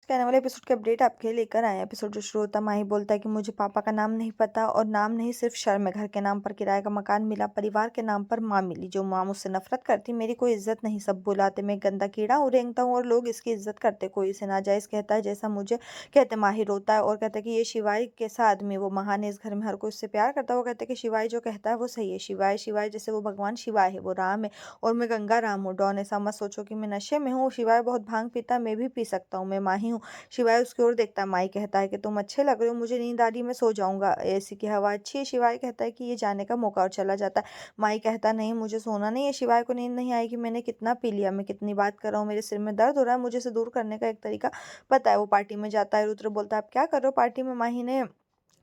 के आने वाले एपिसोड की अपडेट आपके लिए लेकर आए हैं। एपिसोड जो शुरू होता है, माही बोलता है कि मुझे पापा का नाम नहीं पता और नाम नहीं, सिर्फ शर्म है। घर के नाम पर किराए का मकान मिला, परिवार के नाम पर माँ मिली। जो माँ मुझसे नफरत करती, मेरी कोई इज्जत नहीं, सब बुलाते मैं गंदा कीड़ा हूँ, रेंगता हूँ और लोग इसकी इज्जत करते। कोई इसे नाजायज कहता है जैसा मुझे कहते। माही रोता है और कहता है कि ये शिवाय कैसा आदमी, वो महान है, इस घर में हर कोई उससे प्यार करता है। वो कहता है कि शिवाय जो कहता है वो सही है। शिवाय शिवाय जैसे वो भगवान शिवाय है, वो राम है और मैं गंगा राम हूँ। डॉन ऐसा मत सोचो कि मैं नशे में हूँ। शिवाय बहुत भांग पीता है, मैं भी पी सकता हूँ, मैं माही हूँ। शिवाय उसकी ओर देखता है। माई कहता है कि तुम अच्छे लग रहे हो, मुझे नींद आ रही, मैं सो जाऊंगा, एसी की हवा अच्छी है। शिवाय कहता है कि ये जाने का मौका, और चला जाता है। माई कहता नहीं, मुझे सोना नहीं है। शिवाय को नींद नहीं आएगी, मैंने कितना पी लिया, मैं कितनी बात कर रहा हूँ, मेरे सिर में दर्द हो रहा है, मुझे इसे दूर करने का एक तरीका पता है। वो पार्टी में जाता है। रुद्र बोलता है आप क्या कर रहे हो पार्टी में। माही ने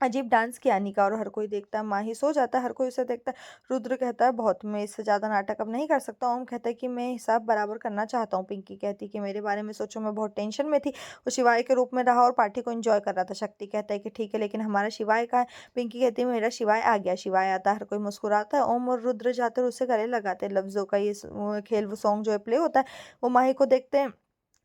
अजीब डांस किया अनिका, और हर कोई देखता है। माही सो जाता है, हर कोई उसे देखता है। रुद्र कहता है बहुत, मैं इससे ज्यादा नाटक अब नहीं कर सकता। ओम कहता है कि मैं हिसाब बराबर करना चाहता हूँ। पिंकी कहती है कि मेरे बारे में सोचो, मैं बहुत टेंशन में थी। वो शिवाय के रूप में रहा और पार्टी को एंजॉय कर रहा था। शक्ति कहता है कि ठीक है, लेकिन हमारा शिवाय कहाँ है। पिंकी कहती है मेरा शिवाय आ गया। शिवाय आता है, हर कोई मुस्कुराता है। ओम और रुद्र जाते और उससे गले लगाते हैं। लफ्जों का ये खेल, वो सॉन्ग जो है प्ले होता है। वो माही को देखते हैं।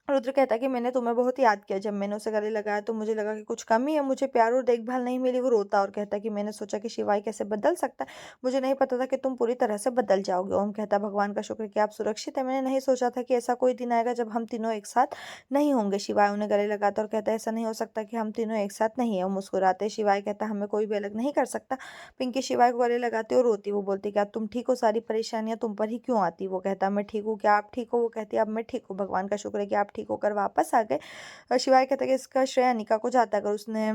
रुद्र कहता है कि मैंने तुम्हें बहुत याद किया, जब मैंने उसे गले लगाया तो मुझे लगा कि कुछ कमी है, मुझे प्यार और देखभाल नहीं मिली। वो रोता और कहता है कि मैंने सोचा कि शिवाय कैसे बदल सकता है, मुझे नहीं पता था कि तुम पूरी तरह से बदल जाओगे। ओम कहता है भगवान का शुक्र कि आप सुरक्षित है, मैंने नहीं सोचा था कि ऐसा कोई दिन आएगा जब हम तीनों एक साथ नहीं होंगे। शिवाय उन्हें गले लगाता और कहता है ऐसा नहीं हो सकता कि हम तीनों एक साथ नहीं है। वो मुस्कुराते हैं। शिवाय कहता है हमें कोई भी अलग नहीं कर सकता। पिंकी शिवाय को गले लगाती और रोती। वो बोलती क्या तुम ठीक हो, सारी परेशानियां तुम पर ही क्यों आती। वो कहता मैं ठीक हूँ, क्या आप ठीक हो। वो कहती अब मैं ठीक हूँ, भगवान का शुक्र है कि आप ठीक होकर वापस आ गए। शिवाय कहता है कि इसका श्रेय अनिका को जाता है। अगर उसने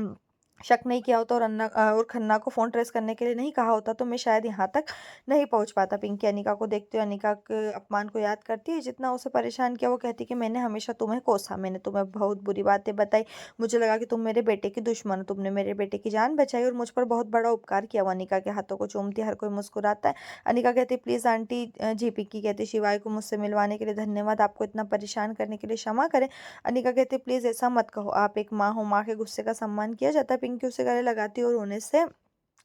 शक नहीं किया होता और और खन्ना को फोन ट्रेस करने के लिए नहीं कहा होता तो मैं शायद यहाँ तक नहीं पहुंच पाता। पिंकी अनिका को देखते हुए अनिका के अपमान को याद करती है, जितना उसे परेशान किया। वो कहती कि मैंने हमेशा तुम्हें कोसा, मैंने तुम्हें बहुत बुरी बातें बताई, मुझे लगा कि तुम मेरे बेटे की दुश्मन हो, तुमने मेरे बेटे की जान बचाई और मुझ पर बहुत बड़ा उपकार किया। वो अनिका के हाथों को चूमती है, हर कोई मुस्कुराता है। अनिका कहती प्लीज आंटी जी। पिंकी कहती शिवाय को मुझसे मिलवाने के लिए धन्यवाद, आपको इतना परेशान करने के लिए क्षमा करें। अनिका कहती प्लीज ऐसा मत कहो, आप एक माँ हो, माँ के गुस्से का सम्मान किया जाता है। पिंकी उसे गले लगाती और रोने से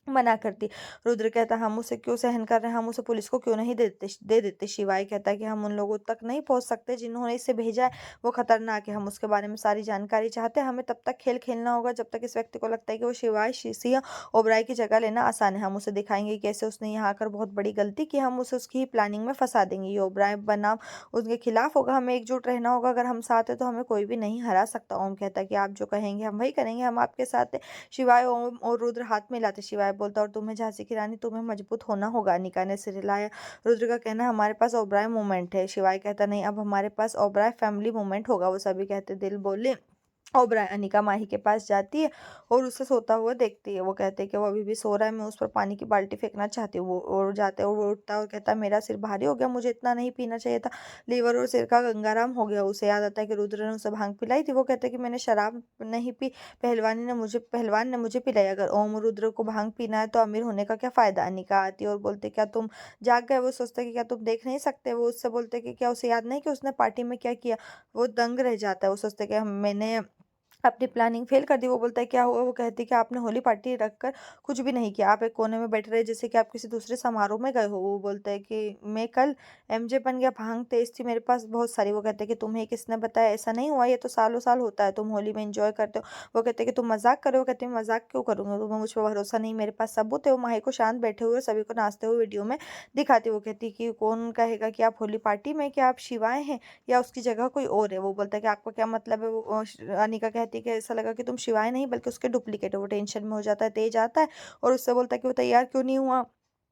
मना करती। रुद्र कहता हम उसे क्यों सहन कर रहे हैं, हम उसे पुलिस को क्यों नहीं दे देते। शिवाय कहता है कि हम उन लोगों तक नहीं पहुंच सकते जिन्होंने इसे भेजा है, वो खतरनाक है, हम उसके बारे में सारी जानकारी चाहते हैं। हमें तब तक खेल खेलना होगा जब तक इस व्यक्ति को लगता है कि वो शिवाय सिंह ओबराय की जगह लेना आसान है। हम उसे दिखाएंगे कि कैसे उसने यहाँ आकर बहुत बड़ी गलती की, हम उसे उसकी ही प्लानिंग में फंसा देंगे। ये ओबराय बनाम उसके खिलाफ होगा, हमें एकजुट रहना होगा, अगर हम साथ है तो हमें कोई भी नहीं हरा सकता। ओम कहता है कि आप जो कहेंगे हम वही करेंगे, हम आपके साथ है। शिवाय ओम और रुद्र हाथ मिलाते। शिवाय बोलता और तुम्हें झांसी की रानी, तुम्हें मजबूत होना होगा। अनिका ने सिर हिलाया। रुद्र का कहना है हमारे पास ओबराय मूवमेंट है। शिवाय कहता नहीं, अब हमारे पास ओबराय फैमिली मूवमेंट होगा। वो सभी कहते दिल बोले। ओबराय अनिका माही के पास जाती है और उसे सोता हुआ देखती है। वो कहते हैं कि वो अभी भी सो रहा है, मैं उस पर पानी की बाल्टी फेंकना चाहती हूँ। वो और जाते हैं और वो उठता है और कहता है मेरा सिर भारी हो गया, मुझे इतना नहीं पीना चाहिए था, लीवर और सिर का गंगाराम हो गया। उसे याद आता है कि रुद्र ने उसे भांग पिलाई थी। वो कहते हैं कि मैंने शराब नहीं पी, पहलवान ने मुझे पिलाई। अगर ओम रुद्र को भांग पीना है तो अमीर होने का क्या फायदा। अनिका आती है और बोलते क्या तुम जाग गए। वो सोचते कि क्या तुम देख नहीं सकते। वो उससे बोलते कि क्या उसे याद नहीं कि उसने पार्टी में क्या किया। वो दंग रह जाता है। वो सोचते कि मैंने अपनी प्लानिंग फेल कर दी। वो बोलता है क्या हुआ। वो कहती है कि आपने होली पार्टी रखकर कुछ भी नहीं किया, आप एक कोने में बैठे रहे जैसे कि आप किसी दूसरे समारोह में गए हो। वो बोलता है कि मैं कल एमजे बन गया, भांग तेज थी मेरे पास बहुत सारी। वो कहते हैं कि तुम्हें किसने बताया, ऐसा नहीं हुआ, ये तो सालों साल होता है, तुम होली में एंजॉय करते हो। वो कहते हैं कि तुम मजाक करो। वो कहते हैं मजाक क्यों करूंगा, तुम्हें मुझ पर भरोसा नहीं, मेरे पास सबूत है। वो माही को शांत बैठे हुए सभी को नाचते हुए वीडियो में दिखाती। वो कहती है कि कौन कहेगा कि आप होली पार्टी में, क्या आप शिवाय हैं या उसकी जगह कोई और है। वो बोलता है कि आपका क्या मतलब है। वो अनिका कहती है कि ऐसा लगा कि तुम शिवाय नहीं बल्कि उसके डुप्लीकेट हो। वो टेंशन में हो जाता है। तेज आता है और उससे बोलता है कि वो तैयार क्यों नहीं हुआ।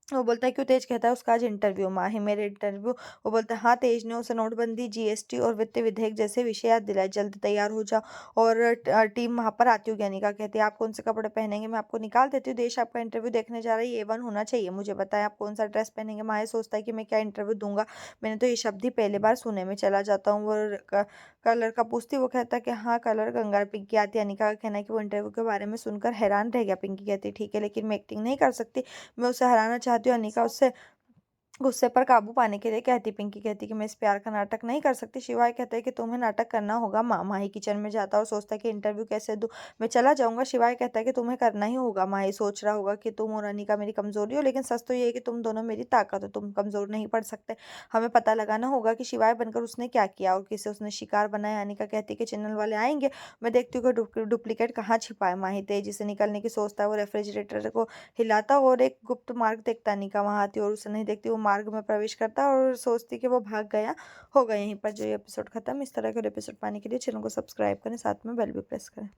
वो बोलता है क्यों। तेज कहता है उसका आज इंटरव्यू। माँ है मेरे इंटरव्यू। वो बोलता है हाँ। तेज ने उसे नोटबंदी, जीएसटी और वित्त विधेयक जैसे विषय याद दिलाए। जल्द तैयार हो जाओ। और टीम वहां पर आती होगी। अनिका कहती है आप कौन से कपड़े पहनेंगे, मैं आपको निकाल देती हूँ। देश आपका इंटरव्यू देखने जा रही है, A1 होना चाहिए। मुझे बताया आप कौन सा ड्रेस पहनेंगे। माया सोचता है कि मैं क्या इंटरव्यू दूंगा, मैंने तो ये शब्द ही पहली बार सुने। में चला जाता हूँ। वो कलर का पूछती। वो कहता है कि हाँ कलर गंगा। पिंकी आती है। अनिका का कहना है कि वो इंटरव्यू के बारे में सुनकर हैरान रह गया। पिंकी कहती है ठीक है, लेकिन मैं एक्टिंग नहीं कर सकती, मैं उसे हराना चाहती हूँ। अनिका उससे गुस्से पर काबू पाने के लिए कहती पिंकी कहती कि मैं इस प्यार का नाटक नहीं कर सकती। शिवाय कहता है कि तुम्हें नाटक करना होगा माँ। माही किचन में जाता और सोचता है कि इंटरव्यू कैसे दूँ, मैं चला जाऊंगा। शिवाय कहता है कि तुम्हें करना ही होगा। माही सोच रहा होगा कि तुम और अनिका मेरी कमजोरी हो, लेकिन सच तो ये है कि तुम दोनों मेरी ताकत हो। तुम कमजोर नहीं पड़ सकते। हमें पता लगाना होगा कि शिवाय बनकर उसने क्या किया और किसे उसने शिकार बनाया। अनिका कहती है कि चैनल वाले आएंगे, मैं देखती हूँ कि डुप्लीकेट कहाँ छिपा है। माही तेजी से निकलने की सोचता है। वो रेफ्रिजरेटर को हिलाता और एक गुप्त मार्ग देखता। निका वहां आती और उसे नहीं देखती। वो मार्ग में प्रवेश करता और सोचती कि वो भाग गया होगा। यहीं पर जो ये एपिसोड खत्म। इस तरह के एपिसोड पाने के लिए चैनल को सब्सक्राइब करें, साथ में बेल भी प्रेस करें।